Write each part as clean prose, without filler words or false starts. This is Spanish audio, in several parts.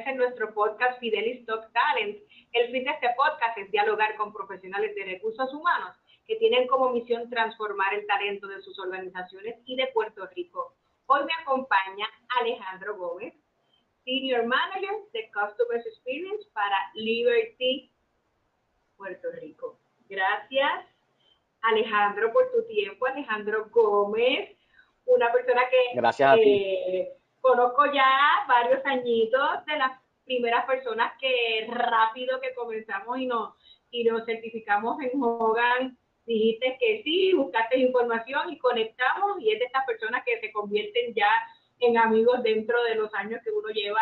en nuestro podcast Fidelis Top Talent. El fin de este podcast es dialogar con profesionales de recursos humanos que tienen como misión transformar el talento de sus organizaciones y de Puerto Rico. Hoy me acompaña Alejandro Gómez, Senior Manager de Customer Experience para Liberty Puerto Rico. Gracias, Alejandro, por tu tiempo. Alejandro Gómez, una persona que gracias a ti. Conozco ya varios añitos, de las primeras personas que rápido que comenzamos y nos certificamos en Hogan, dijiste que sí, buscaste información y conectamos, y es de estas personas que se convierten ya en amigos dentro de los años que uno lleva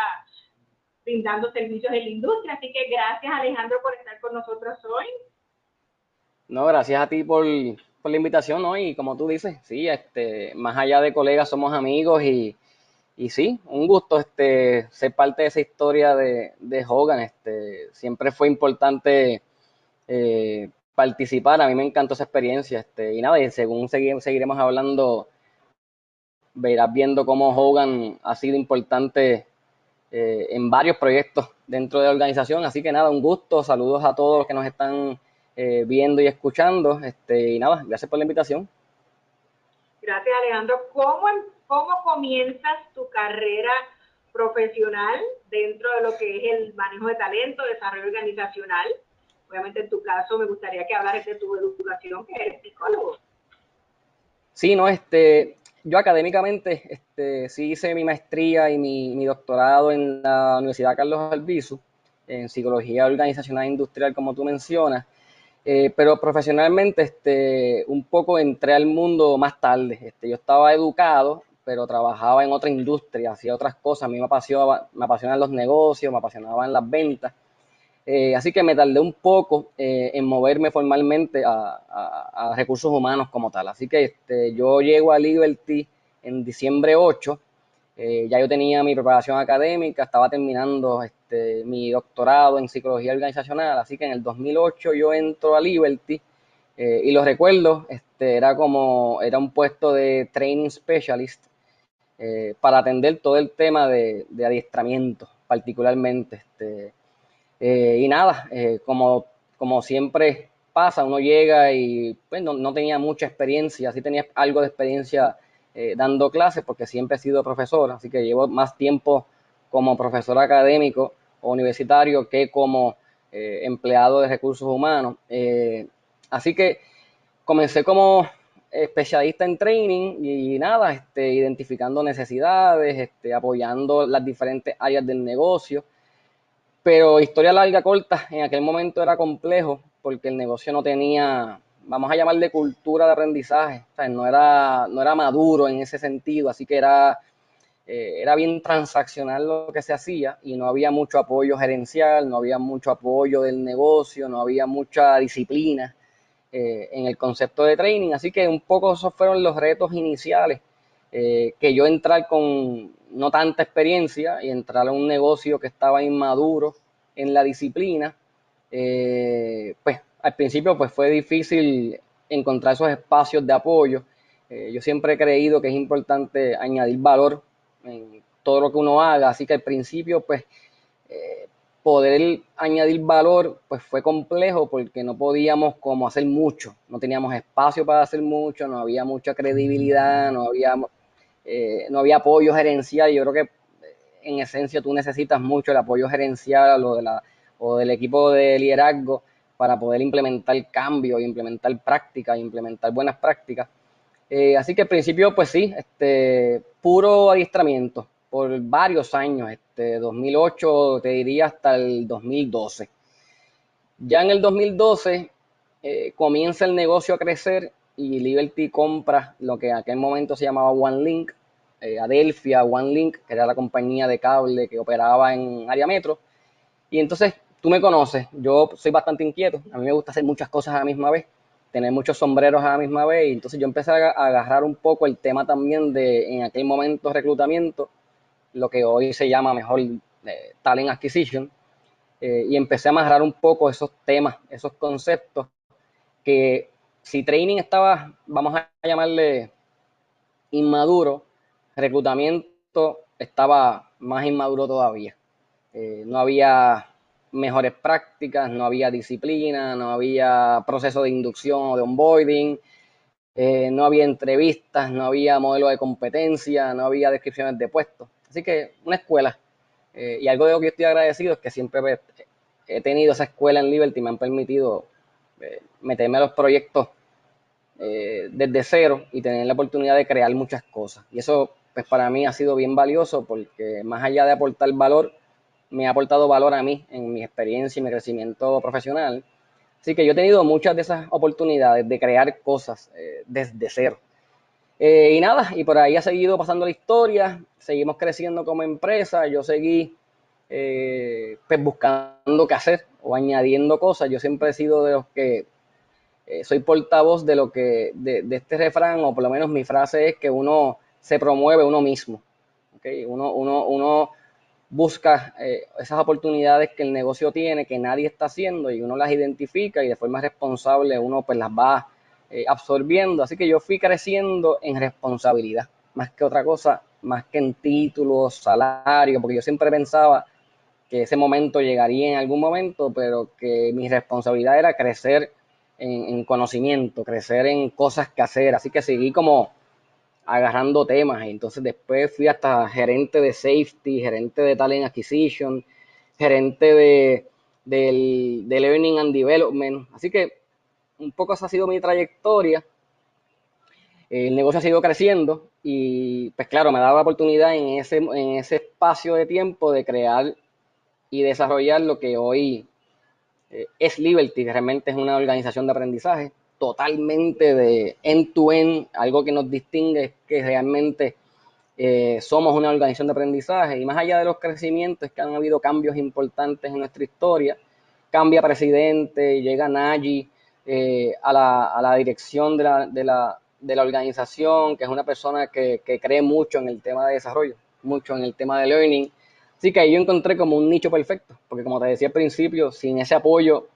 brindando servicios en la industria. Así que gracias, Alejandro, por estar con nosotros hoy. No, gracias a ti por la invitación, ¿no? Y como tú dices, sí, más allá de colegas somos amigos y sí, un gusto ser parte de esa historia de Hogan. Siempre fue importante participar, a mí me encantó esa experiencia. Y nada, y según seguiremos hablando, verás viendo cómo Hogan ha sido importante en varios proyectos dentro de la organización. Así que nada, un gusto, saludos a todos los que nos están viendo y escuchando. Y nada, gracias por la invitación. Gracias, Alejandro. ¿Cómo comienzas tu carrera profesional dentro de lo que es el manejo de talento, desarrollo organizacional? Obviamente, en tu caso, me gustaría que hablaras de tu educación, que eres psicólogo. Sí, no, yo académicamente sí hice mi maestría y mi doctorado en la Universidad Carlos Albizu, en psicología organizacional e industrial, como tú mencionas. Pero profesionalmente un poco entré al mundo más tarde. Yo estaba educado, pero trabajaba en otra industria, hacía otras cosas. A mí me apasionan los negocios, me apasionaban las ventas. Así que me tardé un poco en moverme formalmente a recursos humanos como tal. Así que yo llego a Liberty en diciembre 8. Ya yo tenía mi preparación académica, estaba terminando mi doctorado en psicología organizacional, así que en el 2008 yo entro a Liberty y lo recuerdo, era un puesto de training specialist para atender todo el tema de adiestramiento, particularmente. Y nada, como siempre pasa, uno llega y pues, no tenía mucha experiencia, sí tenía algo de experiencia dando clases porque siempre he sido profesor, así que llevo más tiempo como profesor académico o universitario que como empleado de recursos humanos. Así que comencé como especialista en training y nada, identificando necesidades, apoyando las diferentes áreas del negocio. Pero historia larga, corta, en aquel momento era complejo porque el negocio no tenía, vamos a llamarle cultura de aprendizaje, o sea, no era maduro en ese sentido, así que era bien transaccional lo que se hacía y no había mucho apoyo gerencial, no había mucho apoyo del negocio, no había mucha disciplina en el concepto de training, así que un poco esos fueron los retos iniciales, que yo entrar con no tanta experiencia y entrar a un negocio que estaba inmaduro en la disciplina, pues al principio pues fue difícil encontrar esos espacios de apoyo. Yo siempre he creído que es importante añadir valor en todo lo que uno haga, así que al principio pues poder añadir valor pues fue complejo porque no podíamos como hacer mucho, no teníamos espacio para hacer mucho, no había mucha credibilidad, no había apoyo gerencial. Yo creo que en esencia tú necesitas mucho el apoyo gerencial o del equipo de liderazgo para poder implementar cambios, implementar prácticas, implementar buenas prácticas. Así que al principio, pues sí, puro adiestramiento por varios años, 2008 te diría hasta el 2012. Ya en el 2012 comienza el negocio a crecer y Liberty compra lo que en aquel momento se llamaba OneLink, Adelphia, OneLink, que era la compañía de cable que operaba en área metro. Y entonces tú me conoces, yo soy bastante inquieto, a mí me gusta hacer muchas cosas a la misma vez, tener muchos sombreros a la misma vez, y entonces yo empecé a agarrar un poco el tema también de, en aquel momento, reclutamiento, lo que hoy se llama mejor talent acquisition, y empecé a amarrar un poco esos temas, esos conceptos, que si training estaba, vamos a llamarle inmaduro, reclutamiento estaba más inmaduro todavía. no había mejores prácticas, no había disciplina, no había proceso de inducción o de onboarding, no había entrevistas, no había modelo de competencia, no había descripciones de puestos. Así que una escuela. Y algo de lo que yo estoy agradecido es que siempre he tenido esa escuela en Liberty, me han permitido meterme a los proyectos desde cero y tener la oportunidad de crear muchas cosas. Y eso, pues para mí ha sido bien valioso porque más allá de aportar valor, me ha aportado valor a mí en mi experiencia y mi crecimiento profesional. Así que yo he tenido muchas de esas oportunidades de crear cosas desde cero. Y nada, y por ahí ha seguido pasando la historia, seguimos creciendo como empresa, yo seguí pues buscando qué hacer o añadiendo cosas. Yo siempre he sido de los que soy portavoz de lo que de este refrán, o por lo menos mi frase es que uno se promueve uno mismo. ¿Okay? Uno busca esas oportunidades que el negocio tiene, que nadie está haciendo, y uno las identifica y de forma responsable uno pues las va absorbiendo. Así que yo fui creciendo en responsabilidad, más que otra cosa, más que en títulos, salario, porque yo siempre pensaba que ese momento llegaría en algún momento, pero que mi responsabilidad era crecer en conocimiento, crecer en cosas que hacer. Así que seguí como agarrando temas, y entonces después fui hasta gerente de safety, gerente de talent acquisition, gerente de learning and development. Así que un poco esa ha sido mi trayectoria. El negocio ha seguido creciendo y pues claro, me daba la oportunidad en ese espacio de tiempo de crear y desarrollar lo que hoy es Liberty, que realmente es una organización de aprendizaje totalmente de end-to-end. Algo que nos distingue es que realmente somos una organización de aprendizaje, y más allá de los crecimientos es que han habido cambios importantes en nuestra historia. Cambia presidente, llega Naji a la dirección de la organización, que es una persona que cree mucho en el tema de desarrollo, mucho en el tema de learning. Así que ahí yo encontré como un nicho perfecto, porque como te decía al principio, sin ese apoyo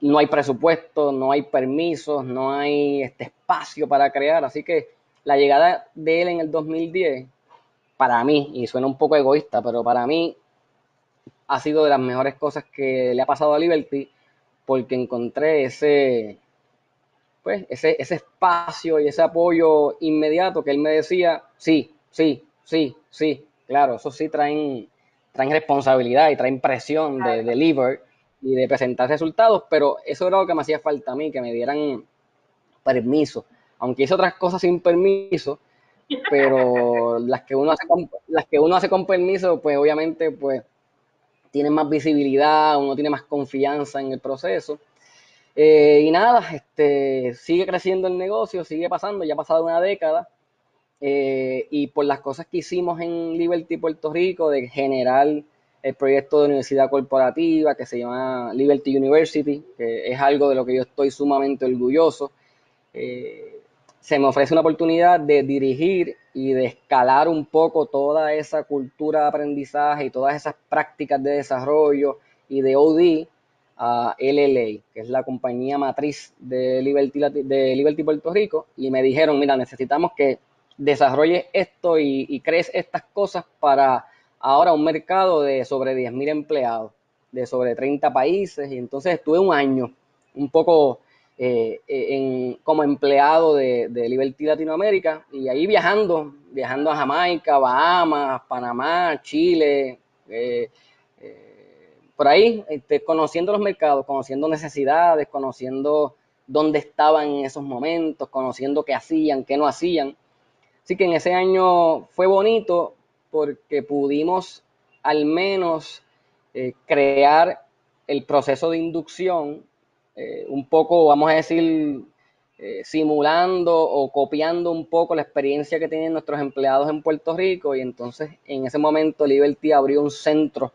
no hay presupuesto, no hay permisos, no hay este espacio para crear. Así que la llegada de él en el 2010, para mí, y suena un poco egoísta, pero para mí ha sido de las mejores cosas que le ha pasado a Liberty, porque encontré ese espacio y ese apoyo inmediato que él me decía, sí, sí, sí, sí, claro, eso sí traen responsabilidad y traen presión de deliver y de presentar resultados, pero eso era lo que me hacía falta a mí, que me dieran permiso, aunque hice otras cosas sin permiso, pero las que uno hace con permiso, pues obviamente pues tienen más visibilidad, uno tiene más confianza en el proceso. Y nada, sigue creciendo el negocio, sigue pasando, ya ha pasado una década, y por las cosas que hicimos en Liberty Puerto Rico, de generar el proyecto de universidad corporativa que se llama Liberty University, que es algo de lo que yo estoy sumamente orgulloso. Se me ofrece una oportunidad de dirigir y de escalar un poco toda esa cultura de aprendizaje y todas esas prácticas de desarrollo y de OD a LLA, que es la compañía matriz de Liberty Puerto Rico, y me dijeron, mira, necesitamos que desarrolles esto y crees estas cosas para ahora un mercado de sobre 10.000 empleados, de sobre 30 países, y entonces estuve un año un poco como empleado de Liberty Latinoamérica, y ahí viajando a Jamaica, Bahamas, Panamá, Chile, por ahí, conociendo los mercados, conociendo necesidades, conociendo dónde estaban en esos momentos, conociendo qué hacían, qué no hacían. Así que en ese año fue bonito porque pudimos al menos crear el proceso de inducción, un poco, vamos a decir, simulando o copiando un poco la experiencia que tienen nuestros empleados en Puerto Rico, y entonces en ese momento Liberty abrió un centro,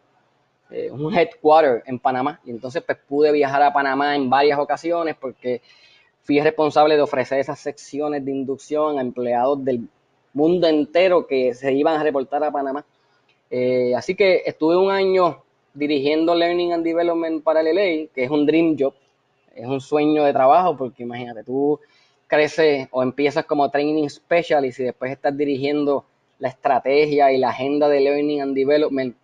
un headquarter en Panamá, y entonces pues pude viajar a Panamá en varias ocasiones porque fui responsable de ofrecer esas secciones de inducción a empleados del mundo entero que se iban a reportar a Panamá. Así que estuve un año dirigiendo Learning and Development para el LA, que es un dream job, es un sueño de trabajo, porque imagínate, tú creces o empiezas como training specialist y después estás dirigiendo la estrategia y la agenda de Learning and Development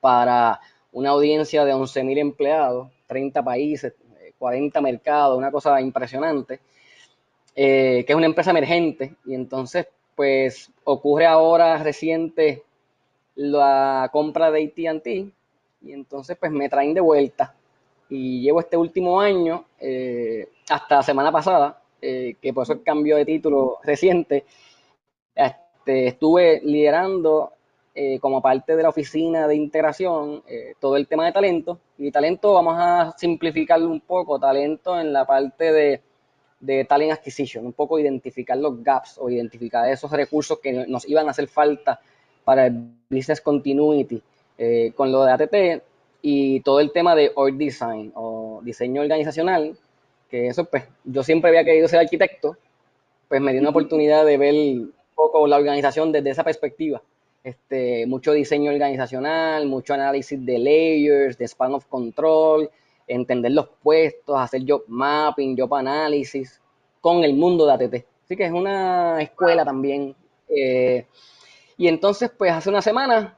para una audiencia de 11.000 empleados, 30 países, 40 mercados, una cosa impresionante, que es una empresa emergente. Y entonces, pues, ocurre ahora reciente la compra de AT&T, y entonces, pues, me traen de vuelta. Y llevo este último año, hasta la semana pasada, que por eso el cambio de título reciente, estuve liderando como parte de la oficina de integración todo el tema de talento. Y talento, vamos a simplificarlo un poco, talento en la parte de talent acquisition, un poco identificar los gaps o identificar esos recursos que nos iban a hacer falta para el business continuity con lo de ATT, y todo el tema de org design o diseño organizacional, que eso pues yo siempre había querido ser arquitecto, pues me dio una oportunidad de ver un poco la organización desde esa perspectiva. Mucho diseño organizacional, mucho análisis de layers, de span of control, entender los puestos, hacer job mapping, job análisis con el mundo de ATT. Así que es una escuela también. Y entonces, pues hace una semana,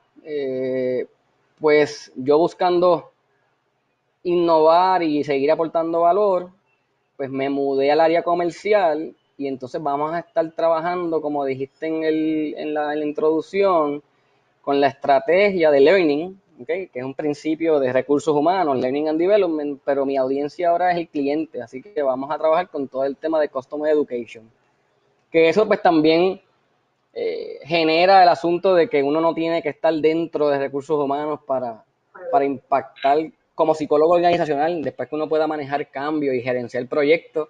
pues yo buscando innovar y seguir aportando valor, pues me mudé al área comercial, y entonces vamos a estar trabajando, como dijiste en la introducción, con la estrategia de learning, ¿okay? Que es un principio de recursos humanos, learning and development, pero mi audiencia ahora es el cliente, así que vamos a trabajar con todo el tema de customer education. Que eso pues también genera el asunto de que uno no tiene que estar dentro de recursos humanos para impactar como psicólogo organizacional. Después que uno pueda manejar cambios y gerenciar proyectos,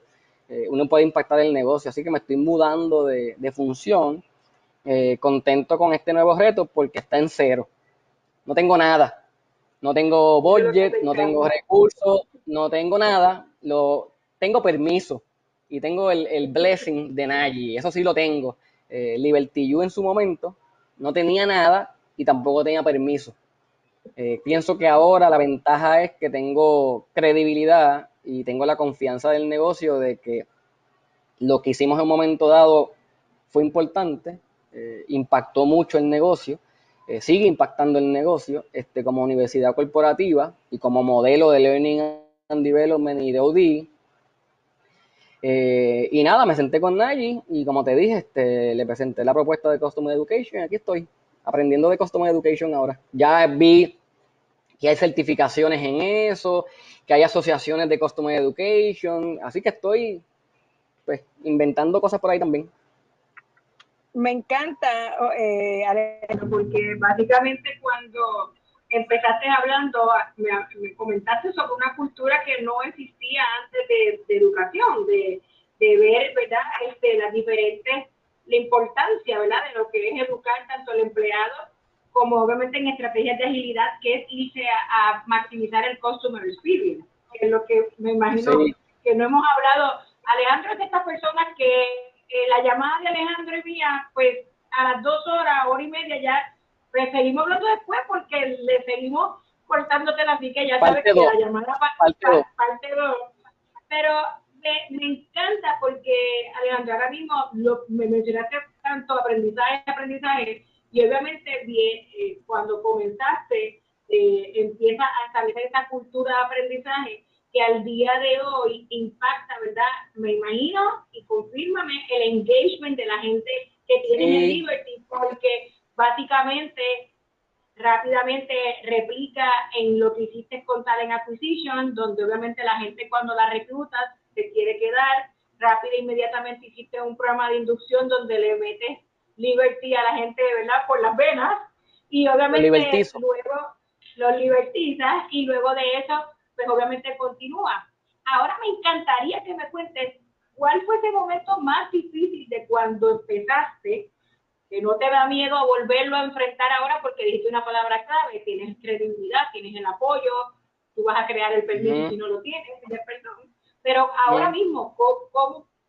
uno puede impactar el negocio. Así que me estoy mudando de función, contento con este nuevo reto porque está en cero. No tengo nada, no tengo budget, no tengo recursos, no tengo nada. Tengo permiso y tengo el blessing de Nayi, eso sí lo tengo. Liberty U en su momento no tenía nada y tampoco tenía permiso. Pienso que ahora la ventaja es que tengo credibilidad y tengo la confianza del negocio de que lo que hicimos en un momento dado fue importante, impactó mucho el negocio, sigue impactando el negocio como universidad corporativa y como modelo de Learning and Development y de OD. Y nada, me senté con Nayi y como te dije, le presenté la propuesta de Customer Education y aquí estoy, aprendiendo de Customer Education ahora. Ya vi que hay certificaciones en eso, que hay asociaciones de Customer Education, así que estoy pues inventando cosas por ahí también. Me encanta, Alejandro, porque básicamente cuando empezaste hablando, me comentaste sobre una cultura que no existía antes de educación, de ver, ¿verdad?, las diferentes, la importancia, ¿verdad?, de lo que es educar tanto al empleado como obviamente en estrategias de agilidad, que es irse a maximizar el customer experience, que es lo que me imagino sí. Que no hemos hablado. Alejandro es de estas personas que la llamada de Alejandro y mía, pues a las 2 horas, hora y media ya, pues seguimos hablando después porque le seguimos cortándote la pique, ya sabes que la llamada parte 2. Pero me encanta porque, Alejandro, ahora mismo me mencionaste tanto aprendizaje, y obviamente cuando comenzaste, empieza a establecer esta cultura de aprendizaje que al día de hoy impacta, ¿verdad? Me imagino, y confírmame, el engagement de la gente que tienes en Liberty, porque básicamente rápidamente replica en lo que hiciste con Talent Acquisition, donde obviamente la gente cuando la reclutas se quiere quedar, rápido e inmediatamente hiciste un programa de inducción donde le metes Liberty a la gente, ¿verdad?, por las venas, y obviamente luego los libertizas, y luego de eso pues obviamente continúa. Ahora me encantaría que me cuentes cuál fue ese momento más difícil de cuando empezaste, que no te da miedo a volverlo a enfrentar ahora porque dijiste una palabra clave, tienes credibilidad, tienes el apoyo, tú vas a crear el permiso si no lo tienes, perdón. Pero ahora mismo,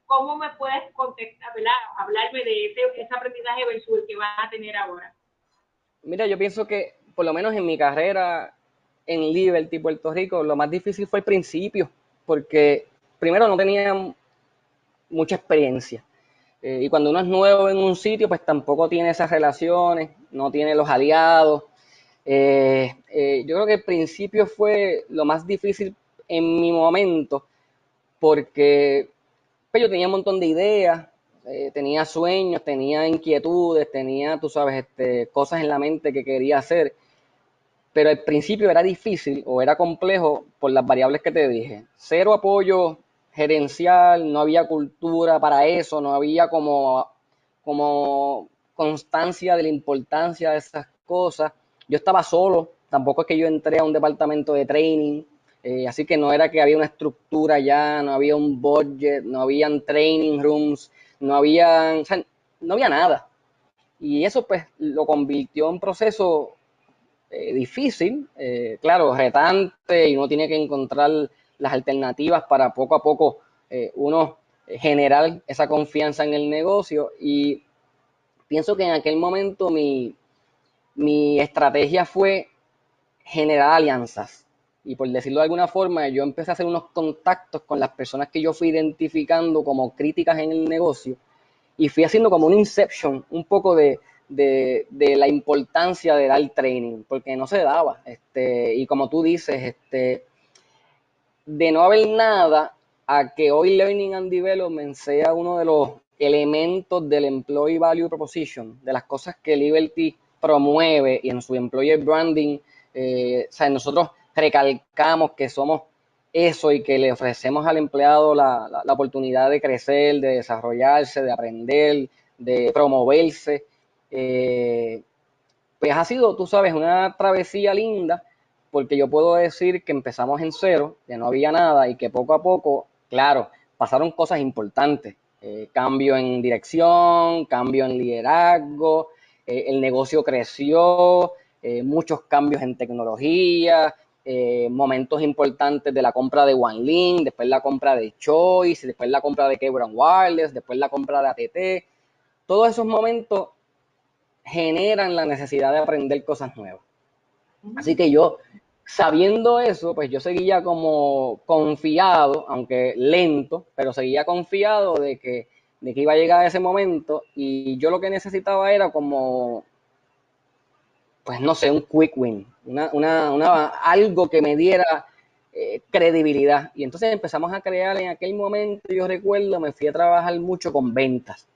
¿cómo me puedes contestar, ¿verdad?, hablarme de ese aprendizaje versus el que vas a tener ahora? Mira, yo pienso que por lo menos en mi carrera en Liberty, Puerto Rico, lo más difícil fue el principio, porque primero no tenía mucha experiencia. Y cuando uno es nuevo en un sitio, pues tampoco tiene esas relaciones, no tiene los aliados. Yo creo que el principio fue lo más difícil en mi momento, porque pues, yo tenía un montón de ideas, tenía sueños, tenía inquietudes, tenía, tú sabes, cosas en la mente que quería hacer, pero al principio era difícil o era complejo por las variables que te dije. Cero apoyo gerencial, no había cultura para eso, no había como constancia de la importancia de esas cosas. Yo estaba solo, tampoco es que yo entré a un departamento de training, así que no era que había una estructura ya, no había un budget, no habían training rooms, no había, o sea, no había nada. Y eso pues lo convirtió en un proceso difícil, claro, retante, y uno tiene que encontrar las alternativas para poco a poco uno generar esa confianza en el negocio. Y pienso que en aquel momento mi estrategia fue generar alianzas. Y por decirlo de alguna forma, yo empecé a hacer unos contactos con las personas que yo fui identificando como críticas en el negocio y fui haciendo como un inception, un poco de la importancia de dar training, porque no se daba. Y como tú dices, de no haber nada a que hoy Learning and Development sea uno de los elementos del Employee Value Proposition, de las cosas que Liberty promueve y en su Employer Branding, o sea, nosotros recalcamos que somos eso y que le ofrecemos al empleado la oportunidad de crecer, de desarrollarse, de aprender, de promoverse. Pues ha sido, tú sabes, una travesía linda, porque yo puedo decir que empezamos en cero, que no había nada y que poco a poco, claro, pasaron cosas importantes. Cambio en dirección, cambio en liderazgo, el negocio creció, muchos cambios en tecnología, momentos importantes de la compra de OneLink, después la compra de Choice, después la compra de Cable Wireless, después la compra de ATT. Todos esos momentos generan la necesidad de aprender cosas nuevas. Así que yo, sabiendo eso, pues yo seguía como confiado, aunque lento, pero seguía confiado de que iba a llegar ese momento, y yo lo que necesitaba era como, pues no sé, un quick win, algo que me diera credibilidad. Y entonces empezamos a crear en aquel momento, yo recuerdo, me fui a trabajar mucho con ventas,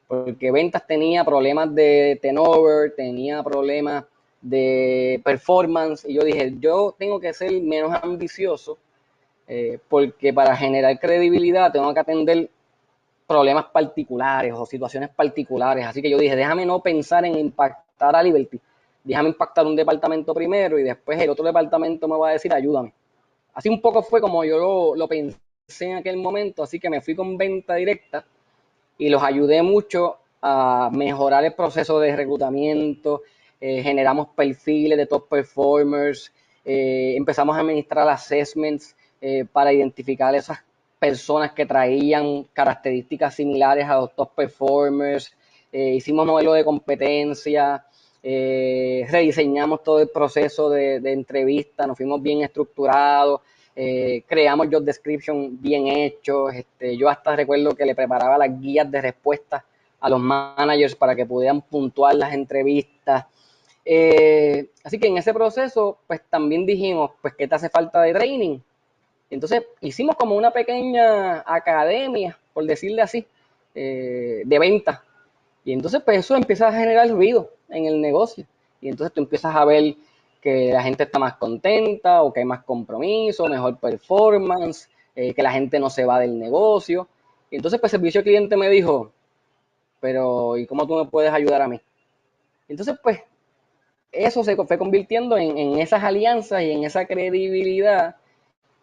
porque ventas tenía problemas de turnover, tenía problemas de performance, y yo dije, yo tengo que ser menos ambicioso, porque para generar credibilidad tengo que atender problemas particulares o situaciones particulares. Así que yo dije, déjame no pensar en impactar a Liberty, déjame impactar un departamento primero y después el otro departamento me va a decir, ayúdame. Así un poco fue como yo lo pensé en aquel momento, así que me fui con venta directa y los ayudé mucho a mejorar el proceso de reclutamiento. Generamos perfiles de top performers, empezamos a administrar assessments para identificar esas personas que traían características similares a los top performers. Hicimos modelos de competencia, rediseñamos todo el proceso de entrevista, nos fuimos bien estructurados. Creamos job description bien hechos. Yo hasta recuerdo que le preparaba las guías de respuesta a los managers para que pudieran puntuar las entrevistas. Así que en ese proceso, pues también dijimos, pues, ¿qué te hace falta de training? Entonces hicimos como una pequeña academia, por decirle así, de venta. Y entonces pues eso empieza a generar ruido en el negocio. Y entonces tú empiezas a ver que la gente está más contenta o que hay más compromiso, mejor performance, que la gente no se va del negocio. Y entonces pues el servicio al cliente me dijo, pero ¿y cómo tú me puedes ayudar a mí? Entonces pues eso se fue convirtiendo en esas alianzas y en esa credibilidad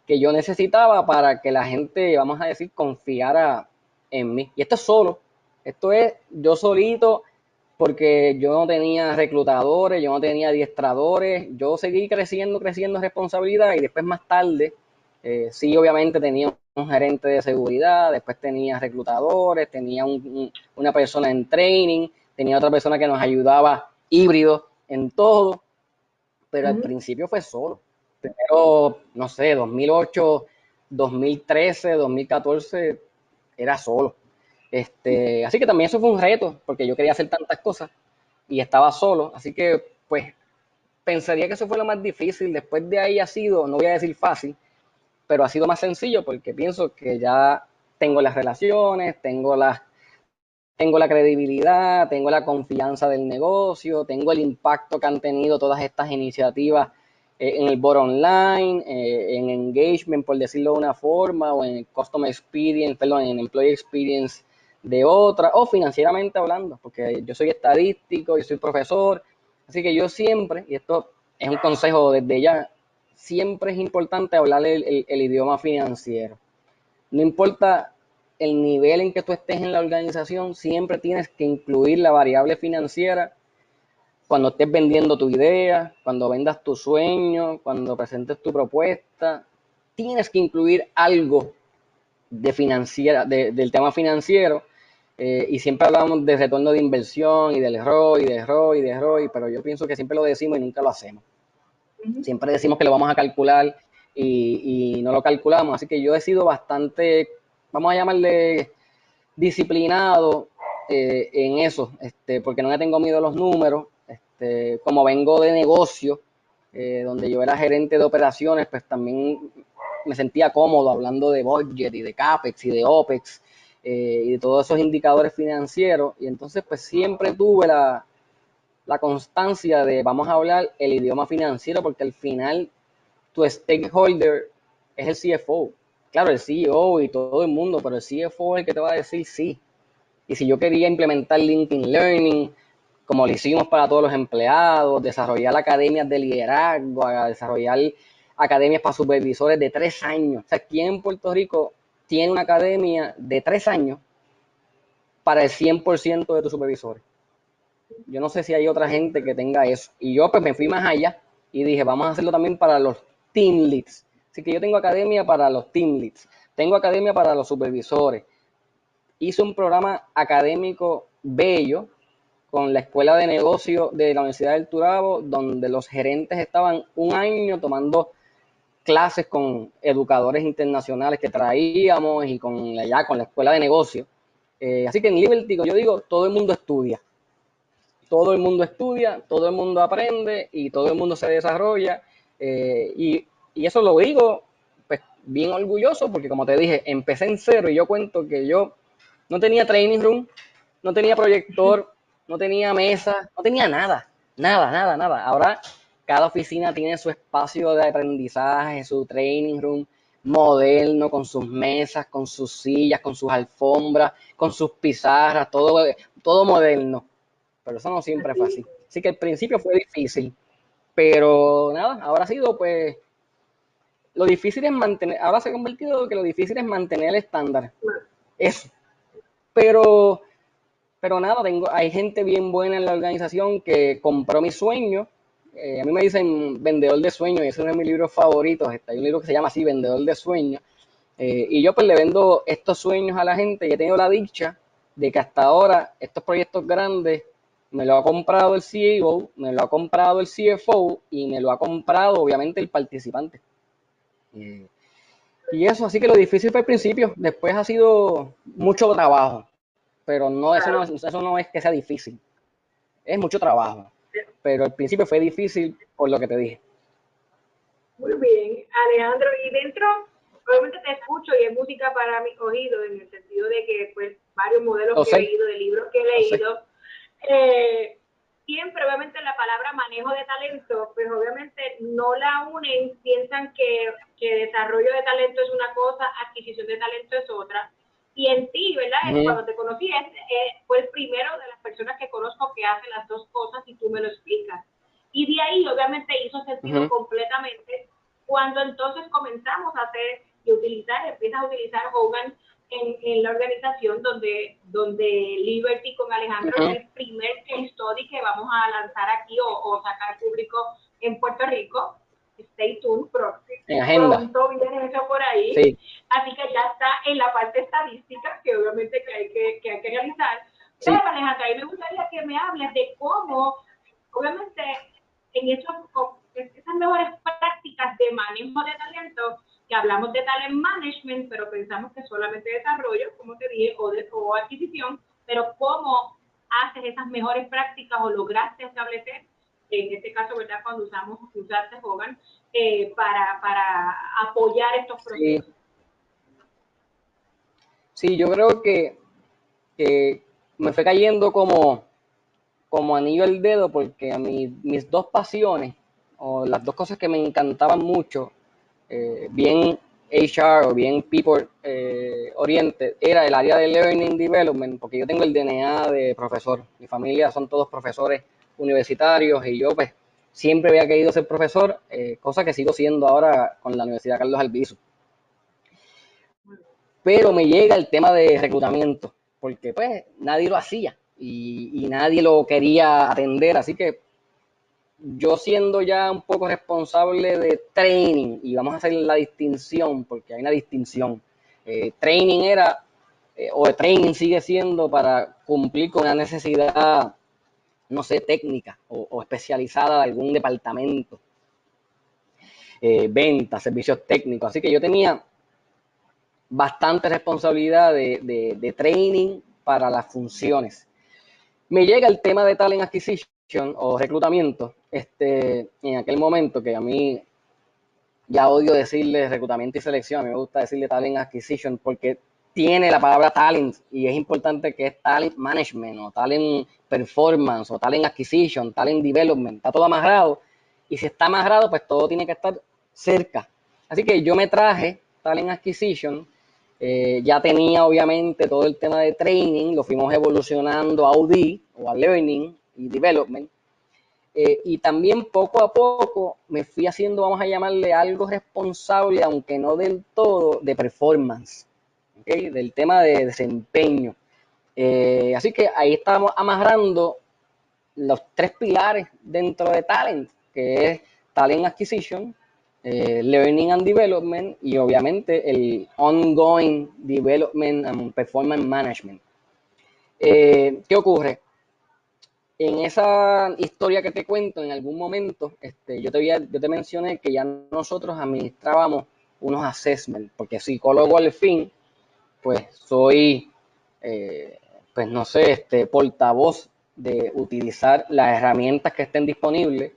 que yo necesitaba para que la gente, vamos a decir, confiara en mí. Y esto es solo, esto es yo solito, porque yo no tenía reclutadores, yo no tenía adiestradores, yo seguí creciendo responsabilidad, y después más tarde, sí, obviamente tenía un gerente de seguridad, después tenía reclutadores, tenía una persona en training, tenía otra persona que nos ayudaba híbrido en todo, pero al principio fue solo. Primero, no sé, 2008, 2013, 2014, era solo. Así que también eso fue un reto, porque yo quería hacer tantas cosas y estaba solo. Así que, pues, pensaría que eso fue lo más difícil. Después de ahí ha sido, no voy a decir fácil, pero ha sido más sencillo porque pienso que ya tengo las relaciones, tengo la credibilidad, tengo la confianza del negocio, tengo el impacto que han tenido todas estas iniciativas en el bot online, en engagement, por decirlo de una forma, o en el customer experience, perdón, en employee experience de otra, o financieramente hablando, porque yo soy estadístico, yo soy profesor, así que yo siempre, y esto es un consejo desde ya, siempre es importante hablar el idioma financiero. No importa el nivel en que tú estés en la organización, siempre tienes que incluir la variable financiera cuando estés vendiendo tu idea, cuando vendas tu sueño, cuando presentes tu propuesta. Tienes que incluir algo del tema financiero. Y siempre hablamos de retorno de inversión y del ROI, pero yo pienso que siempre lo decimos y nunca lo hacemos. Siempre decimos que lo vamos a calcular y no lo calculamos. Así que yo he sido bastante, vamos a llamarle, disciplinado en eso, porque no me tengo miedo a los números. Como vengo de negocio, donde yo era gerente de operaciones, pues también me sentía cómodo hablando de budget y de CAPEX y de OPEX y de todos esos indicadores financieros. Y entonces pues siempre tuve la constancia de vamos a hablar el idioma financiero, porque al final tu stakeholder es el CFO. Claro, el CEO y todo el mundo, pero el CFO es el que te va a decir sí. Y si yo quería implementar LinkedIn Learning, como lo hicimos para todos los empleados, desarrollar academias de liderazgo, desarrollar academias para supervisores de 3 años. O sea, aquí en Puerto Rico tiene una academia de 3 años para el 100% de tus supervisores. Yo no sé si hay otra gente que tenga eso. Y yo pues me fui más allá y dije, vamos a hacerlo también para los team leads. Así que yo tengo academia para los team leads, tengo academia para los supervisores. Hice un programa académico bello con la Escuela de Negocio de la Universidad del Turabo, donde los gerentes estaban un año tomando clases con educadores internacionales que traíamos y con la Escuela de Negocio. Así que en Liberty, yo digo, todo el mundo estudia. Todo el mundo estudia, todo el mundo aprende y todo el mundo se desarrolla. Y eso lo digo pues bien orgulloso porque, como te dije, empecé en cero y yo cuento que yo no tenía training room, no tenía proyector, no tenía mesa, no tenía nada, nada. Ahora cada oficina tiene su espacio de aprendizaje, su training room moderno, con sus mesas, con sus sillas, con sus alfombras, con sus pizarras, todo moderno. Pero eso no siempre fue así. Así que al principio fue difícil, pero nada, ahora ha sido pues, lo difícil es mantener, ahora se ha convertido en que lo difícil es mantener el estándar. Eso. Pero nada, hay gente bien buena en la organización que compró mi sueño. A mí me dicen vendedor de sueños y ese es uno de mis libros favoritos. Hay un libro que se llama así, Vendedor de Sueños. Y yo pues le vendo estos sueños a la gente y he tenido la dicha de que hasta ahora estos proyectos grandes me lo ha comprado el CEO, me lo ha comprado el CFO y me lo ha comprado obviamente el participante. Y eso, así que lo difícil fue al principio, después ha sido mucho trabajo, pero no, eso no es que sea difícil, es mucho trabajo, pero al principio fue difícil por lo que te dije. Muy bien, Alejandro, y dentro, obviamente te escucho y es música para mi oído, en el sentido de que pues varios modelos que he leído, de libros que he leído, siempre obviamente la palabra manejo de talento, pues obviamente no la unen, piensan que desarrollo de talento es una cosa, adquisición de talento es otra. Y en ti, ¿verdad? Cuando te conocí, fue el primero de las personas que conozco que hace las dos cosas y tú me lo explicas. Y de ahí, obviamente, hizo sentido completamente cuando entonces comenzamos a hacer y empiezas a utilizar Hogan en la organización donde Liberty con Alejandro es el primer case study que vamos a lanzar aquí o sacar público en Puerto Rico. Stay tuned, pronto viene eso por ahí. Sí. Así que ya está en la parte estadística que obviamente que hay que realizar. Sí. Pero Alejandro, a mí me gustaría que me hables de cómo, obviamente, en esas mejores prácticas de manejo de talento, que hablamos de talent management, pero pensamos que solamente desarrollo, como te dije, o adquisición, pero cómo haces esas mejores prácticas o lograste establecer en este caso, ¿verdad? Cuando usaste Hogan, para apoyar estos procesos. Sí, sí, yo creo que me fue cayendo como anillo al dedo porque a mis dos pasiones, o las dos cosas que me encantaban mucho, bien HR o bien People Oriented, era el área de Learning Development, porque yo tengo el DNA de profesor. Mi familia son todos profesores universitarios y yo pues siempre había querido ser profesor, cosa que sigo siendo ahora con la Universidad Carlos Albizu. Pero me llega el tema de reclutamiento, porque pues nadie lo hacía y nadie lo quería atender, así que yo siendo ya un poco responsable de training, y vamos a hacer la distinción, porque hay una distinción, training era, o training sigue siendo para cumplir con una necesidad, no sé, técnica o especializada de algún departamento, ventas, servicios técnicos, así que yo tenía bastante responsabilidad de training para las funciones. Me llega el tema de talent acquisition o reclutamiento, en aquel momento que a mí ya odio decirle reclutamiento y selección, a mí me gusta decirle talent acquisition porque tiene la palabra talent y es importante que es talent management o talent performance o talent acquisition, talent development, está todo amarrado y si está amarrado pues todo tiene que estar cerca. Así que yo me traje talent acquisition, ya tenía obviamente todo el tema de training, lo fuimos evolucionando a OD o a learning y development. Y también poco a poco me fui haciendo, vamos a llamarle algo responsable, aunque no del todo, de performance, ¿okay? Del tema de desempeño. Así que ahí estamos amarrando los tres pilares dentro de Talent, que es Talent Acquisition, Learning and Development y obviamente el Ongoing Development and Performance Management. ¿Qué ocurre? En esa historia que te cuento, en algún momento, yo te mencioné que ya nosotros administrábamos unos assessments, porque psicólogo al fin, pues soy, pues no sé, portavoz de utilizar las herramientas que estén disponibles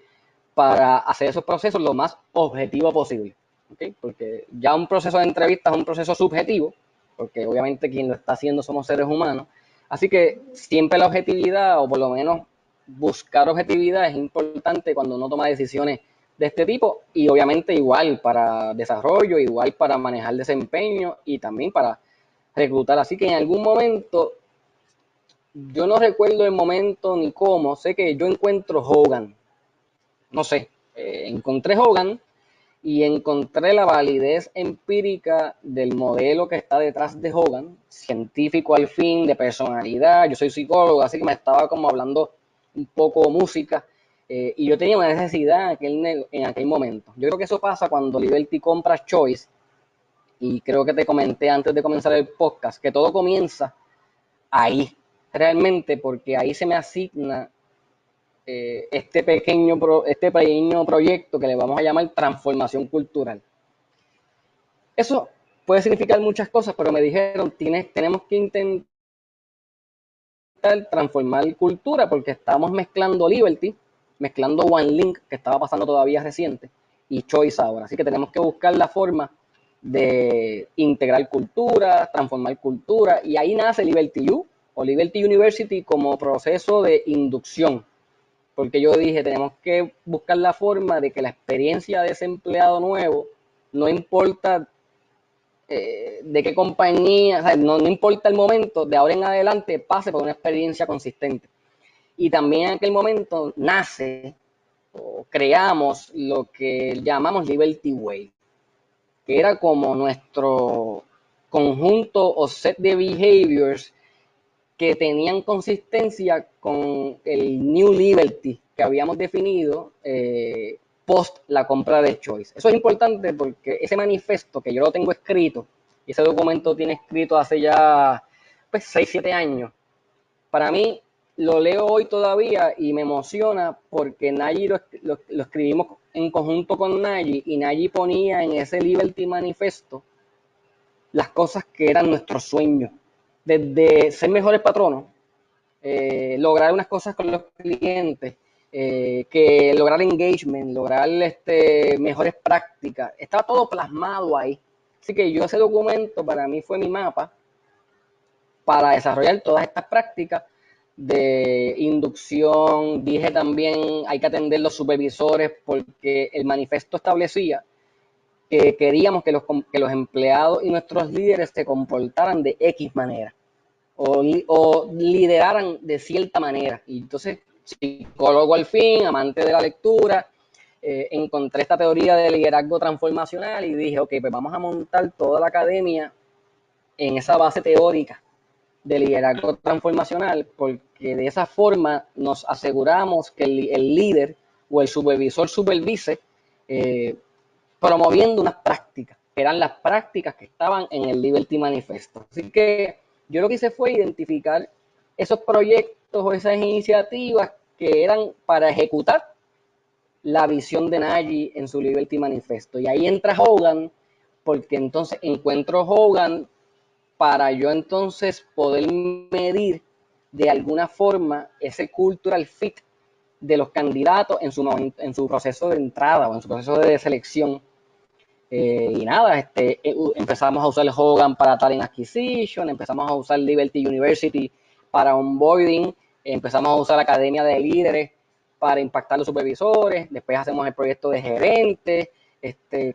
para hacer esos procesos lo más objetivo posible. ¿Okay? Porque ya un proceso de entrevista es un proceso subjetivo, porque obviamente quien lo está haciendo somos seres humanos. Así que siempre la objetividad, o por lo menos buscar objetividad, es importante cuando uno toma decisiones de este tipo y obviamente igual para desarrollo, igual para manejar desempeño y también para reclutar. Así que en algún momento, yo no recuerdo el momento ni cómo, sé que yo encuentro Hogan, no sé, encontré Hogan y encontré la validez empírica del modelo que está detrás de Hogan, científico al fin, de personalidad. Yo soy psicólogo, así que me estaba como hablando un poco música, y yo tenía una necesidad en aquel momento. Yo creo que eso pasa cuando Liberty compra Choice, y creo que te comenté antes de comenzar el podcast, que todo comienza ahí, realmente, porque ahí se me asigna este pequeño proyecto que le vamos a llamar transformación cultural. Eso puede significar muchas cosas, pero me dijeron, tenemos que intentar transformar cultura porque estamos mezclando Liberty, mezclando OneLink, que estaba pasando todavía reciente, y Choice ahora. Así que tenemos que buscar la forma de integrar cultura, transformar cultura, y ahí nace Liberty U o Liberty University como proceso de inducción. Porque yo dije, tenemos que buscar la forma de que la experiencia de ese empleado nuevo, no importa de qué compañía, o sea, no importa el momento, de ahora en adelante pase por una experiencia consistente. Y también en aquel momento nace o creamos lo que llamamos Liberty Way, que era como nuestro conjunto o set de behaviors que tenían consistencia con el New Liberty que habíamos definido post la compra de Choice. Eso es importante porque ese manifiesto que yo lo tengo escrito, y ese documento tiene escrito hace ya pues 6-7 años, para mí lo leo hoy todavía y me emociona porque Nayi lo escribimos en conjunto con Nayi y Nayi ponía en ese Liberty Manifesto las cosas que eran nuestros sueños, desde ser mejores patronos, lograr unas cosas con los clientes, que lograr engagement, lograr mejores prácticas. Estaba todo plasmado ahí. Así que yo ese documento para mí fue mi mapa para desarrollar todas estas prácticas de inducción. Dije también hay que atender los supervisores porque el manifiesto establecía que queríamos que los empleados y nuestros líderes se comportaran de X manera o lideraran de cierta manera. Y entonces, psicólogo al fin, amante de la lectura, encontré esta teoría de liderazgo transformacional y dije, ok, pues vamos a montar toda la academia en esa base teórica de liderazgo transformacional, porque de esa forma nos aseguramos que el líder o el supervisor supervise promoviendo unas prácticas, que eran las prácticas que estaban en el Liberty Manifesto. Así que yo lo que hice fue identificar esos proyectos o esas iniciativas que eran para ejecutar la visión de Nagy en su Liberty Manifesto. Y ahí entra Hogan, porque entonces encuentro Hogan para yo entonces poder medir de alguna forma ese cultural fit de los candidatos en su proceso de entrada o en su proceso de selección. Y nada, empezamos a usar el Hogan para Talent Acquisition, empezamos a usar Liberty University para onboarding, empezamos a usar la Academia de Líderes para impactar a los supervisores, después hacemos el proyecto de gerentes,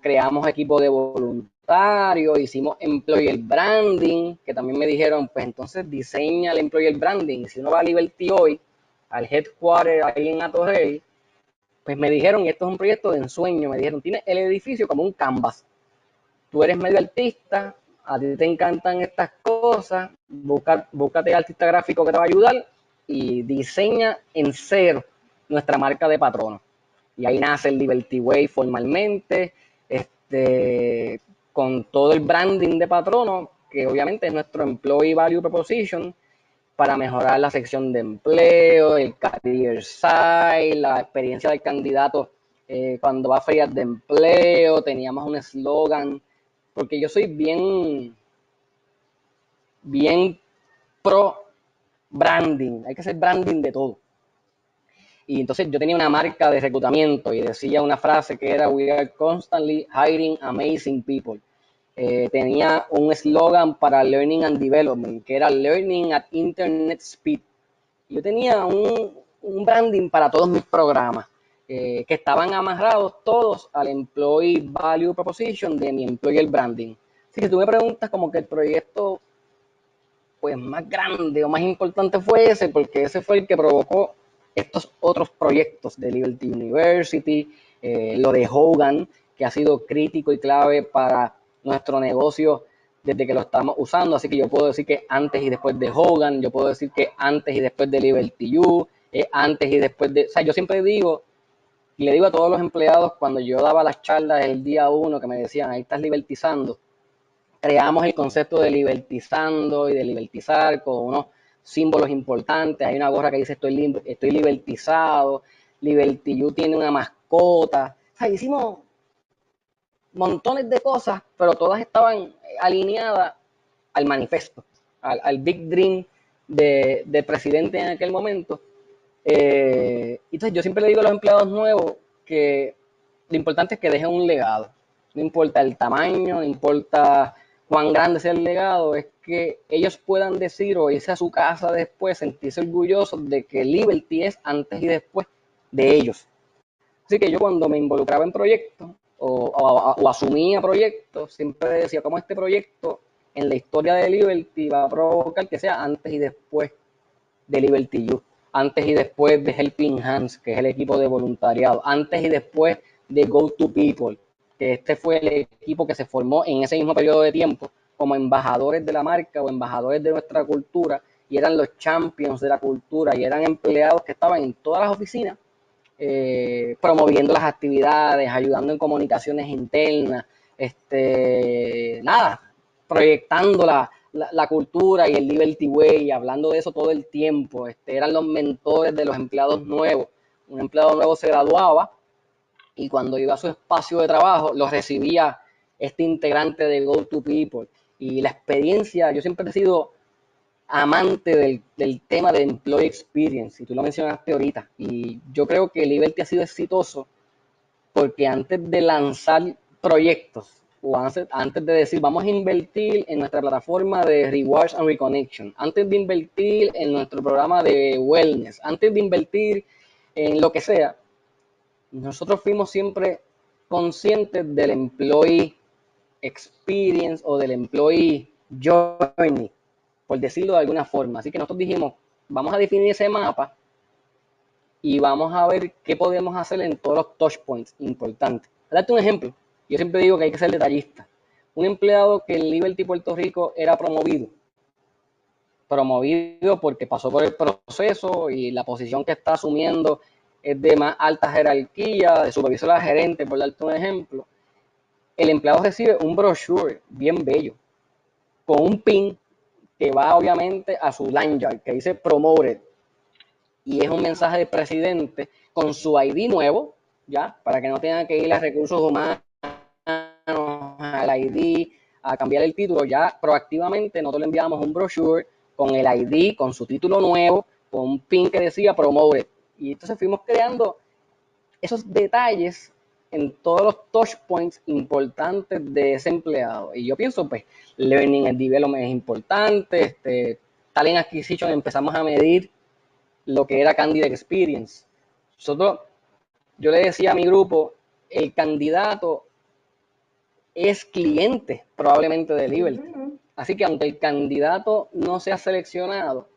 creamos equipo de voluntarios, hicimos employer branding, que también me dijeron, pues entonces diseña el employer branding. Si uno va a Liberty hoy, al headquarter ahí en Atorrey, pues me dijeron, y esto es un proyecto de ensueño, me dijeron, tienes el edificio como un canvas. Tú eres medio artista, a ti te encantan estas cosas, búscate el artista gráfico que te va a ayudar y diseña en cero nuestra marca de patrono. Y ahí nace el Liberty Way formalmente, con todo el branding de patrono, que obviamente es nuestro Employee Value Proposition, para mejorar la sección de empleo, el career site, la experiencia del candidato cuando va a ferias de empleo. Teníamos un eslogan, porque yo soy bien pro branding, hay que hacer branding de todo. Y entonces yo tenía una marca de reclutamiento y decía una frase que era "We are constantly hiring amazing people". Tenía un eslogan para Learning and Development, que era Learning at Internet Speed. Yo tenía un branding para todos mis programas, que estaban amarrados todos al Employee Value Proposition de mi Employer Branding. Así que tú me preguntas como que el proyecto pues más grande o más importante fue ese, porque ese fue el que provocó estos otros proyectos de Liberty University, lo de Hogan, que ha sido crítico y clave para nuestro negocio desde que lo estamos usando. Así que yo puedo decir que antes y después de Hogan, yo puedo decir que antes y después de Liberty U, antes y después de... O sea, yo siempre digo, y le digo a todos los empleados cuando yo daba las charlas el día 1 que me decían, ahí estás libertizando, creamos el concepto de libertizando y de libertizar con unos símbolos importantes. Hay una gorra que dice estoy libertizado, Liberty U tiene una mascota. O sea, hicimos montones de cosas, pero todas estaban alineadas al manifiesto, al Big Dream del presidente en aquel momento. Entonces yo siempre le digo a los empleados nuevos que lo importante es que dejen un legado. No importa el tamaño, no importa cuán grande sea el legado, es que ellos puedan decir o irse a su casa después, sentirse orgullosos de que Liberty es antes y después de ellos. Así que yo cuando me involucraba en proyectos o asumía proyectos, siempre decía cómo este proyecto en la historia de Liberty va a provocar que sea antes y después de Liberty U, antes y después de Helping Hands, que es el equipo de voluntariado, antes y después de Go to People, que este fue el equipo que se formó en ese mismo periodo de tiempo como embajadores de la marca o embajadores de nuestra cultura, y eran los champions de la cultura y eran empleados que estaban en todas las oficinas promoviendo las actividades, ayudando en comunicaciones internas, proyectando la cultura y el Liberty Way, hablando de eso todo el tiempo. Eran los mentores de los empleados nuevos. Un empleado nuevo se graduaba y cuando iba a su espacio de trabajo lo recibía este integrante de Go to People. Y la experiencia, yo siempre he sido amante del tema de Employee Experience, y tú lo mencionaste ahorita, y yo creo que Liberty ha sido exitoso porque antes de lanzar proyectos o antes de decir vamos a invertir en nuestra plataforma de Rewards and Reconnection, antes de invertir en nuestro programa de Wellness, antes de invertir en lo que sea, nosotros fuimos siempre conscientes del Employee Experience o del Employee Journey, por decirlo de alguna forma. Así que nosotros dijimos, vamos a definir ese mapa y vamos a ver qué podemos hacer en todos los touch points importantes. Para darte un ejemplo, yo siempre digo que hay que ser detallista. Un empleado que en Liberty Puerto Rico era promovido porque pasó por el proceso y la posición que está asumiendo es de más alta jerarquía, de supervisor a gerente, por darte un ejemplo. El empleado recibe un brochure bien bello, con un pin que va obviamente a su lanyard, que dice Promoted, y es un mensaje del presidente con su ID nuevo, ya, para que no tenga que ir a recursos humanos, al ID, a cambiar el título. Ya proactivamente nosotros le enviamos un brochure con el ID, con su título nuevo, con un pin que decía Promoted. Y entonces fuimos creando esos detalles en todos los touch points importantes de ese empleado. Y yo pienso, pues, learning and development es importante, talent acquisition empezamos a medir lo que era candidate experience. Yo le decía a mi grupo, el candidato es cliente probablemente de Liberty. Así que aunque el candidato no sea seleccionado,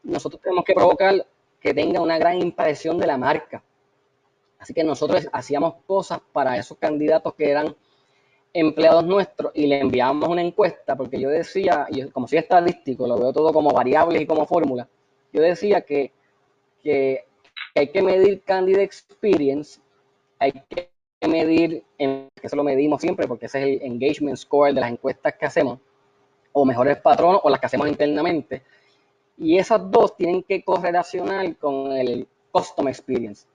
nosotros tenemos que provocar que tenga una gran impresión de la marca. Así que nosotros hacíamos cosas para esos candidatos que eran empleados nuestros y le enviábamos una encuesta, porque yo decía, y como soy estadístico, lo veo todo como variables y como fórmulas, yo decía que hay que medir candidate experience, hay que medir, que eso lo medimos siempre porque ese es el engagement score de las encuestas que hacemos, o mejores patronos, o las que hacemos internamente, y esas dos tienen que correlacionar con el customer experience,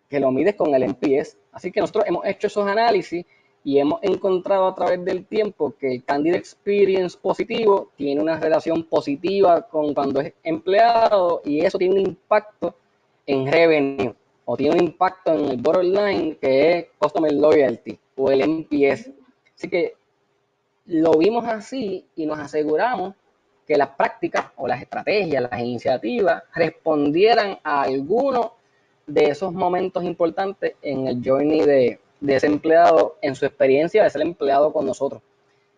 que lo mides con el NPS. Así que nosotros hemos hecho esos análisis y hemos encontrado a través del tiempo que el candidate experience positivo tiene una relación positiva con cuando es empleado, y eso tiene un impacto en revenue o tiene un impacto en el bottom line, que es customer loyalty o el NPS. Así que lo vimos así y nos aseguramos que las prácticas o las estrategias, las iniciativas respondieran a algunos de esos momentos importantes en el journey de ese empleado, en su experiencia de ser empleado con nosotros.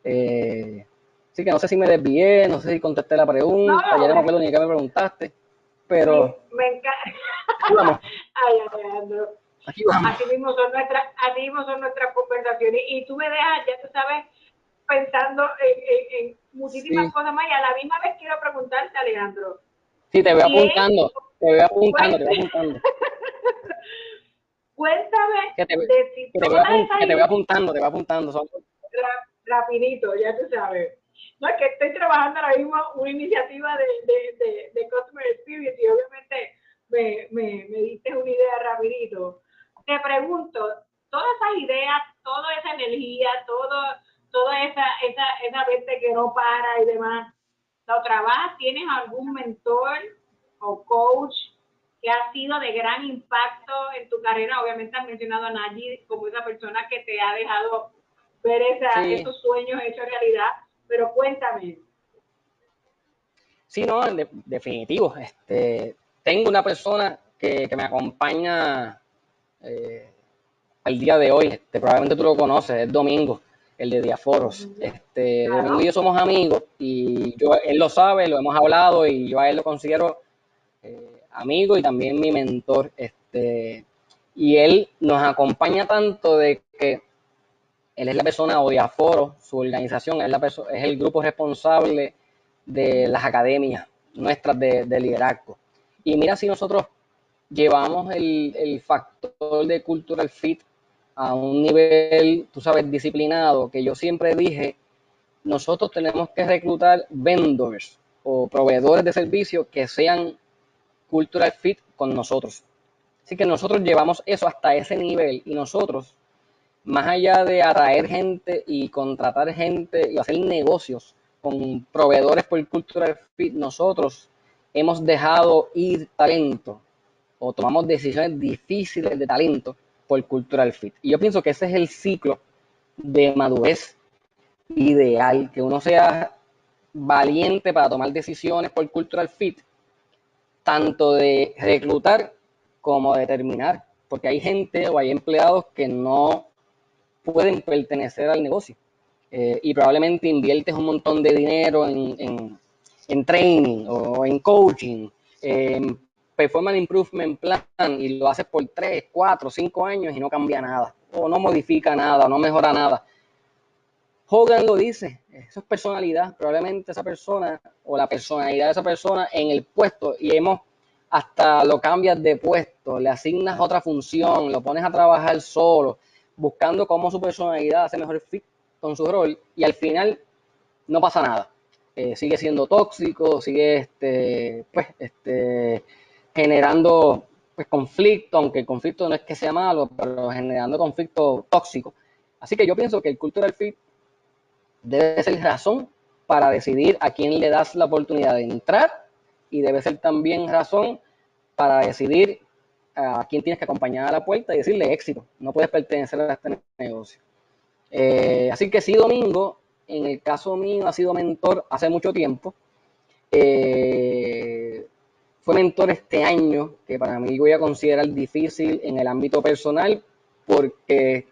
Así que no sé si me desvié, no sé si contesté la pregunta, ya no me acuerdo ni qué me preguntaste, pero... Me encanta. Vamos. Ay, Alejandro. Aquí vamos. Así mismo son nuestras conversaciones. Y tú me dejas, ya tú sabes, pensando en muchísimas cosas más. Y a la misma vez quiero preguntarte, Alejandro. Sí, te voy apuntando. Cuéntame que te voy apuntando. Rapidito, ya tú sabes. No, es que estoy trabajando ahora mismo una iniciativa de Customer Experience y obviamente me diste una idea rapidito. Te pregunto, todas esas ideas, toda esa energía, toda esa mente que no para y demás, ¿lo trabajas? ¿Tienes algún mentor o coach que ha sido de gran impacto en tu carrera? Obviamente has mencionado a Naji como esa persona que te ha dejado ver esos sueños hechos realidad, pero cuéntame. Sí, no, definitivo. Tengo una persona que me acompaña al día de hoy. Probablemente tú lo conoces, es Domingo, el de Diaforos. Claro. Domingo y yo somos amigos y él lo sabe, lo hemos hablado y yo a él lo considero amigo y también mi mentor. Y él nos acompaña tanto de que él es la persona, o Diaforo, su organización, es el grupo responsable de las academias nuestras de liderazgo. Y mira si nosotros llevamos el factor de cultural fit a un nivel, tú sabes, disciplinado, que yo siempre dije, nosotros tenemos que reclutar vendors o proveedores de servicios que sean cultural fit con nosotros. Así que nosotros llevamos eso hasta ese nivel y nosotros, más allá de atraer gente y contratar gente y hacer negocios con proveedores por Cultural Fit, nosotros hemos dejado ir talento o tomamos decisiones difíciles de talento por Cultural Fit. Y yo pienso que ese es el ciclo de madurez ideal, que uno sea valiente para tomar decisiones por Cultural Fit, tanto de reclutar como de terminar, porque hay gente o hay empleados que no pueden pertenecer al negocio y probablemente inviertes un montón de dinero en training o en coaching, en performance improvement plan y lo haces por 3, 4, 5 años y no cambia nada o no modifica nada o no mejora nada. Hogan lo dice, eso es personalidad, probablemente esa persona o la personalidad de esa persona en el puesto y hasta lo cambias de puesto, le asignas otra función, lo pones a trabajar solo, buscando cómo su personalidad hace mejor fit con su rol y al final no pasa nada. Sigue siendo tóxico, sigue generando conflicto, aunque el conflicto no es que sea malo, pero generando conflicto tóxico. Así que yo pienso que el cultural fit debe ser razón para decidir a quién le das la oportunidad de entrar y debe ser también razón para decidir a quién tienes que acompañar a la puerta y decirle éxito. No puedes pertenecer a este negocio. Así que sí, Domingo, en el caso mío, ha sido mentor hace mucho tiempo. Fue mentor este año, que para mí voy a considerar difícil en el ámbito personal, porque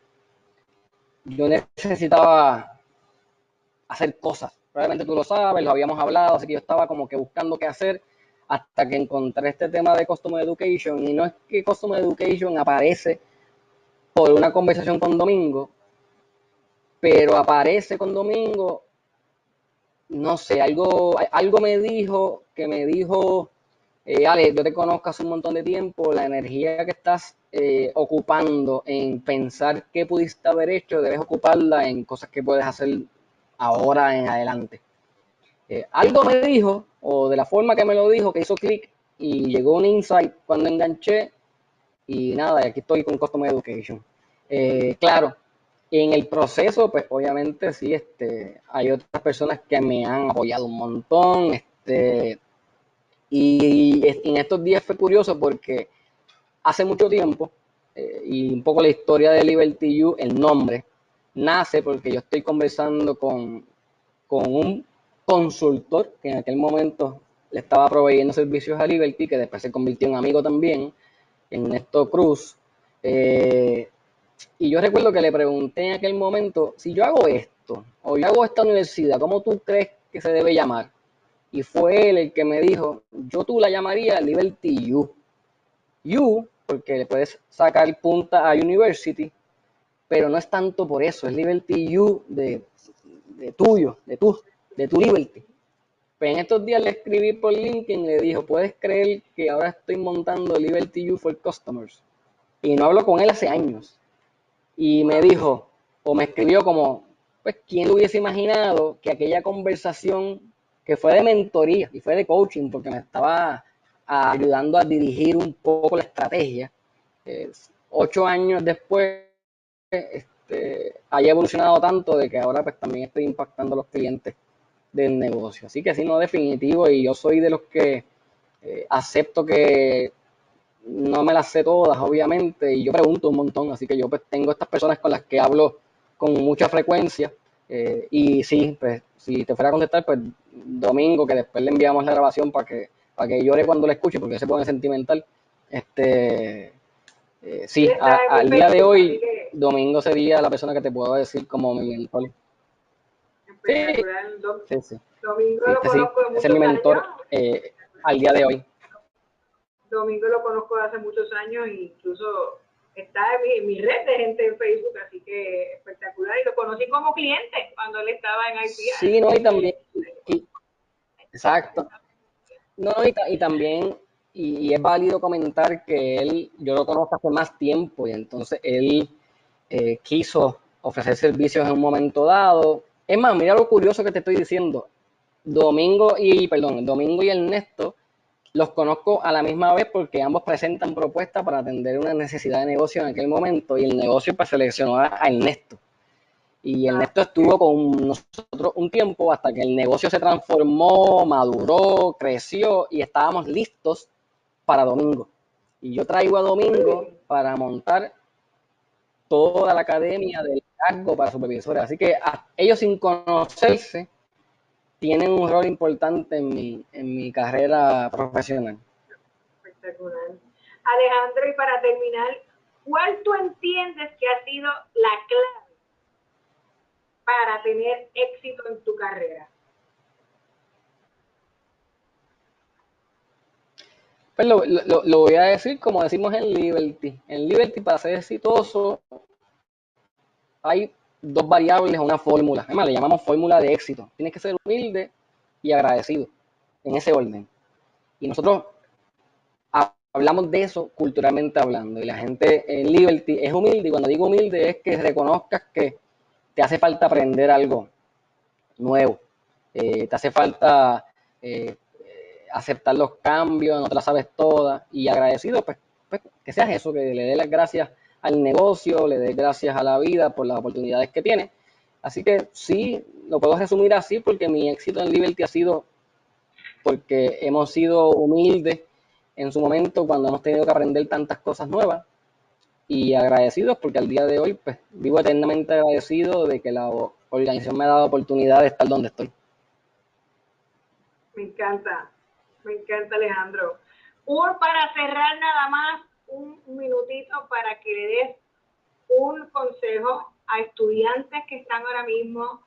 yo necesitaba hacer cosas. Probablemente tú lo sabes, lo habíamos hablado, así que yo estaba como que buscando qué hacer hasta que encontré este tema de Customer Education. Y no es que Customer Education aparece por una conversación con Domingo, pero aparece con Domingo, no sé, algo me dijo, Ale, yo te conozco hace un montón de tiempo, la energía que estás ocupando en pensar qué pudiste haber hecho, debes ocuparla en cosas que puedes hacer ahora en adelante. Algo me dijo, o de la forma que me lo dijo, que hizo clic y llegó un insight cuando enganché y nada, aquí estoy con Customer Education. Claro, en el proceso, pues obviamente sí, hay otras personas que me han apoyado un montón, y en estos días fue curioso porque hace mucho tiempo, y un poco la historia de Liberty U, el nombre, nace porque yo estoy conversando con un consultor que en aquel momento le estaba proveyendo servicios a Liberty, que después se convirtió en amigo también, en Néstor Cruz. Y yo recuerdo que le pregunté en aquel momento, si yo hago esto, o yo hago esta universidad, ¿cómo tú crees que se debe llamar? Y fue él el que me dijo, tú la llamaría Liberty U. U, porque le puedes sacar punta a University, pero no es tanto por eso, es Liberty U de tuyo, de tu Liberty. Pues en estos días le escribí por LinkedIn y le dijo, ¿puedes creer que ahora estoy montando Liberty U for Customers? Y no hablo con él hace años. Y me dijo, o me escribió como, pues, ¿quién lo hubiese imaginado que aquella conversación que fue de mentoría y fue de coaching, porque me estaba ayudando a dirigir un poco la estrategia, 8 años después, haya evolucionado tanto de que ahora pues también estoy impactando a los clientes del negocio. Así que sí, no, definitivo, y yo soy de los que acepto que no me las sé todas, obviamente, y yo pregunto un montón, así que yo pues tengo estas personas con las que hablo con mucha frecuencia, y sí, pues si te fuera a contestar, pues Domingo, que después le enviamos la grabación para que llore cuando la escuche, porque se pone sentimental, sí, al día de hoy, Domingo sería la persona que te puedo decir como mi mentor. Espectacular. Sí, sí. Domingo Sí, lo conozco de ese es mi muchos mentor años. al día de hoy. Domingo lo conozco de hace muchos años, incluso está en mi red de gente en Facebook, así que espectacular. Y lo conocí como cliente cuando él estaba en IPI. Sí, no, y también, exacto. No, y también, y es válido comentar que yo lo conozco hace más tiempo, y entonces él quiso ofrecer servicios en un momento dado. Es más, mira lo curioso que te estoy diciendo. Domingo y Ernesto los conozco a la misma vez porque ambos presentan propuestas para atender una necesidad de negocio en aquel momento y el negocio pues seleccionó a Ernesto. Y Ernesto estuvo con nosotros un tiempo hasta que el negocio se transformó, maduró, creció y estábamos listos para Domingo. Y yo traigo a Domingo para montar toda la academia de liderazgo para supervisores. Así que ellos, sin conocerse, tienen un rol importante en mi carrera profesional. Espectacular. Alejandro, y para terminar, ¿cuál tú entiendes que ha sido la clave para tener éxito en tu carrera? Pues lo voy a decir como decimos en Liberty. En Liberty, para ser exitoso, hay dos variables, una fórmula. Además, le llamamos fórmula de éxito. Tienes que ser humilde y agradecido, en ese orden. Y nosotros hablamos de eso culturalmente hablando. Y la gente en Liberty es humilde. Y cuando digo humilde es que reconozcas que te hace falta aprender algo nuevo. Te hace falta aceptar los cambios, no te las sabes todas. Y agradecido, pues que seas eso, que le des las gracias al negocio, le des gracias a la vida por las oportunidades que tiene. Así que sí, lo puedo resumir así porque mi éxito en Liberty ha sido porque hemos sido humildes en su momento cuando hemos tenido que aprender tantas cosas nuevas y agradecidos porque al día de hoy pues vivo eternamente agradecido de que la organización me ha dado oportunidad de estar donde estoy. Me encanta Alejandro. Para cerrar nada más, un minutito para que le des un consejo a estudiantes que están ahora mismo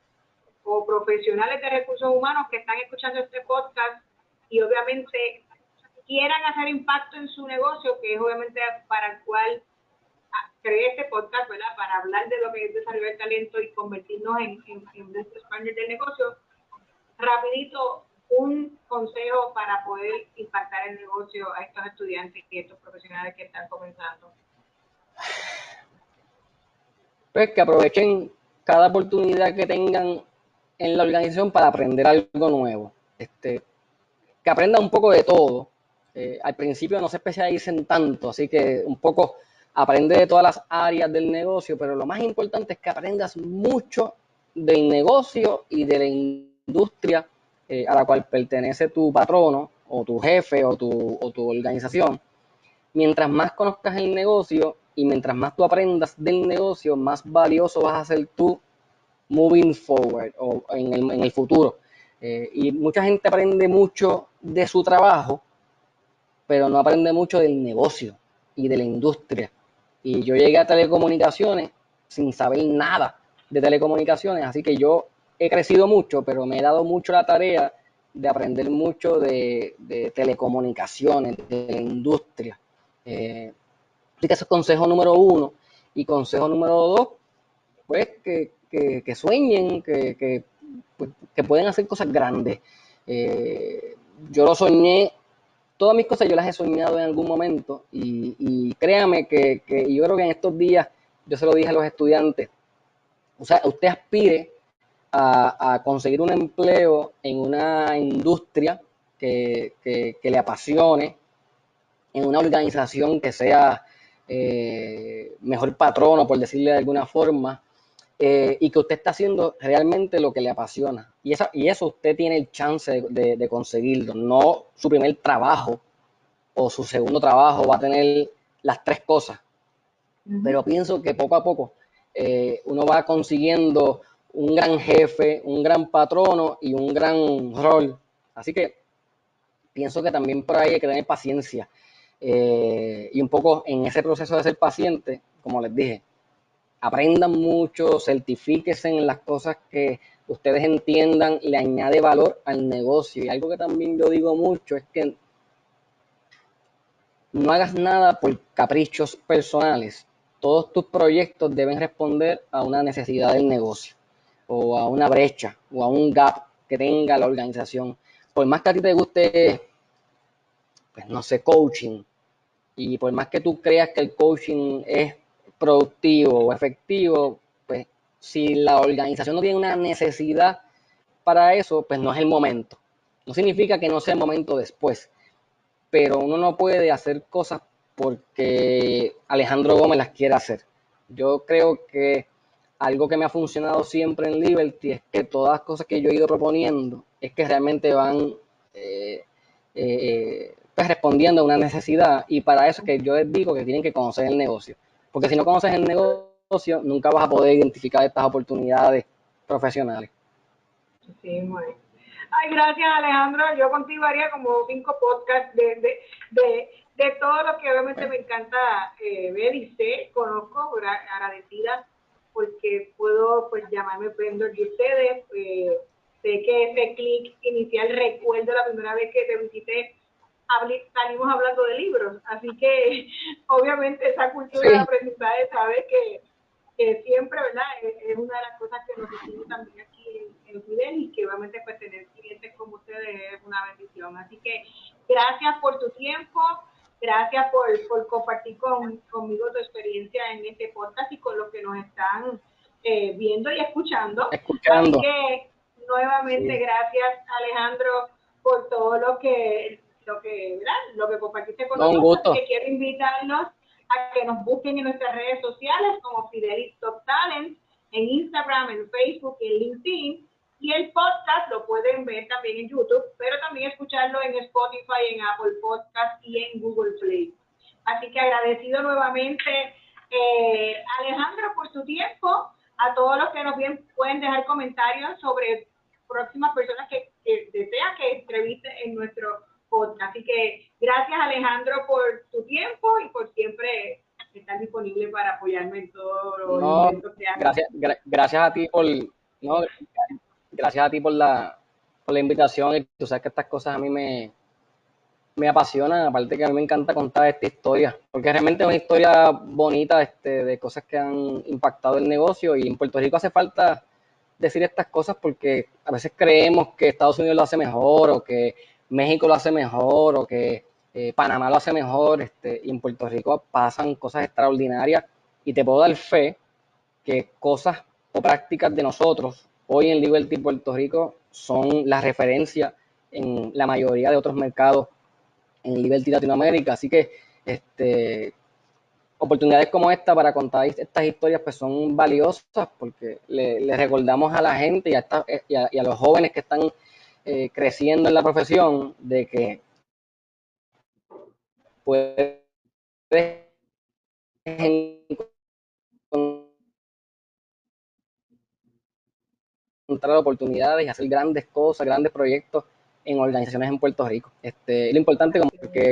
o profesionales de recursos humanos que están escuchando este podcast y obviamente quieran hacer impacto en su negocio, que es obviamente para el cual creé este podcast, ¿verdad? Para hablar de lo que es desarrollar el talento y convertirnos en nuestros partners del negocio. Rapidito, un consejo para poder impactar el negocio a estos estudiantes y estos profesionales que están comenzando. Pues que aprovechen cada oportunidad que tengan en la organización para aprender algo nuevo. Que aprendan un poco de todo. Al principio no se especialicen tanto, así que un poco aprende de todas las áreas del negocio, pero lo más importante es que aprendas mucho del negocio y de la industria a la cual pertenece tu patrono o tu jefe o tu organización. Mientras más conozcas el negocio y mientras más tú aprendas del negocio, más valioso vas a ser tú moving forward o en el futuro. Y mucha gente aprende mucho de su trabajo, pero no aprende mucho del negocio y de la industria. Y yo llegué a telecomunicaciones sin saber nada de telecomunicaciones, así que yo he crecido mucho, pero me he dado mucho la tarea de aprender mucho de telecomunicaciones, de la industria. Así que ese es consejo número 1. Y consejo número 2, pues que sueñen, que pueden hacer cosas grandes. Yo lo soñé, todas mis cosas yo las he soñado en algún momento y créame que yo creo que en estos días, yo se lo dije a los estudiantes, o sea, usted aspire a conseguir un empleo en una industria que le apasione, en una organización que sea mejor patrono, por decirle de alguna forma, y que usted está haciendo realmente lo que le apasiona. Y eso usted tiene el chance de conseguirlo. No su primer trabajo o su segundo trabajo va a tener las tres cosas. Pero pienso que poco a poco uno va consiguiendo un gran jefe, un gran patrono y un gran rol. Así que pienso que también por ahí hay que tener paciencia. Y un poco en ese proceso de ser paciente, como les dije, aprendan mucho, certifíquense en las cosas que ustedes entiendan, le añade valor al negocio. Y algo que también yo digo mucho es que no hagas nada por caprichos personales. Todos tus proyectos deben responder a una necesidad del negocio o a una brecha o a un gap que tenga la organización. Por más que a ti te guste, pues no sé, coaching, y por más que tú creas que el coaching es productivo o efectivo, pues si la organización no tiene una necesidad para eso, pues no es el momento. No significa que no sea el momento después, pero uno no puede hacer cosas porque Alejandro Gómez las quiere hacer. Yo creo que algo que me ha funcionado siempre en Liberty es que todas las cosas que yo he ido proponiendo es que realmente van pues respondiendo a una necesidad, y para eso es que yo les digo que tienen que conocer el negocio, porque si no conoces el negocio nunca vas a poder identificar estas oportunidades profesionales. Sí, muy. Ay, gracias, Alejandro. Yo contigo haría como 5 podcasts de todo lo que obviamente me encanta ver y sé, conozco, agradecida porque puedo pues llamarme vendor de ustedes. Sé que ese clic inicial, recuerdo la primera vez que te visité, salimos hablando de libros, así que obviamente esa cultura de Sí, aprendizaje sabe que siempre, ¿verdad? Es una de las cosas que nos distingue también aquí en Fidel, y que obviamente pues tener clientes como ustedes es una bendición. Así que gracias por tu tiempo, gracias por compartir conmigo tu experiencia en este podcast y con los que nos están viendo y escuchando. Así escuchando. que nuevamente Sí. gracias, Alejandro, por todo lo que compartiste con No, un nosotros. Así gusto. que quiero invitarlos a que nos busquen en nuestras redes sociales como Fidelis Top Talent, en Instagram, en Facebook y en LinkedIn. Y el podcast lo pueden ver también en YouTube, pero también escucharlo en Spotify, en Apple Podcast y en Google Play. Así que agradecido nuevamente, Alejandro, por tu tiempo. A todos los que nos ven pueden dejar comentarios sobre próximas personas que desean que entreviste en nuestro podcast. Así que gracias, Alejandro, por tu tiempo y por siempre estar disponible para apoyarme en todos los No, intentos que haga. gracias a ti por, no, gracias a ti por la invitación. Y tú sabes que estas cosas a mí me apasionan, aparte que a mí me encanta contar esta historia, porque realmente es una historia bonita, de cosas que han impactado el negocio, y en Puerto Rico hace falta decir estas cosas porque a veces creemos que Estados Unidos lo hace mejor, o que México lo hace mejor, o que Panamá lo hace mejor, y en Puerto Rico pasan cosas extraordinarias, y te puedo dar fe que cosas o prácticas de nosotros hoy en Liberty Puerto Rico son la referencia en la mayoría de otros mercados en Liberty Latinoamérica. Así que oportunidades como esta para contar estas historias pues son valiosas, porque le recordamos a la gente y a los jóvenes que están creciendo en la profesión de que puedes encontrar oportunidades y hacer grandes cosas, grandes proyectos en organizaciones en Puerto Rico. Lo importante,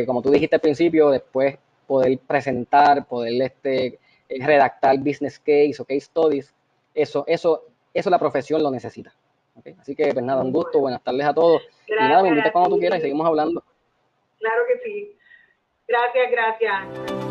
como tú dijiste al principio, después poder presentar, poder redactar business case o case studies, eso la profesión lo necesita. ¿Okay? Así que, pues nada, un gusto, buenas tardes a todos. Y nada, me Gracias invitas a cuando tú quieras y ti. seguimos hablando. Claro que sí. Gracias, gracias.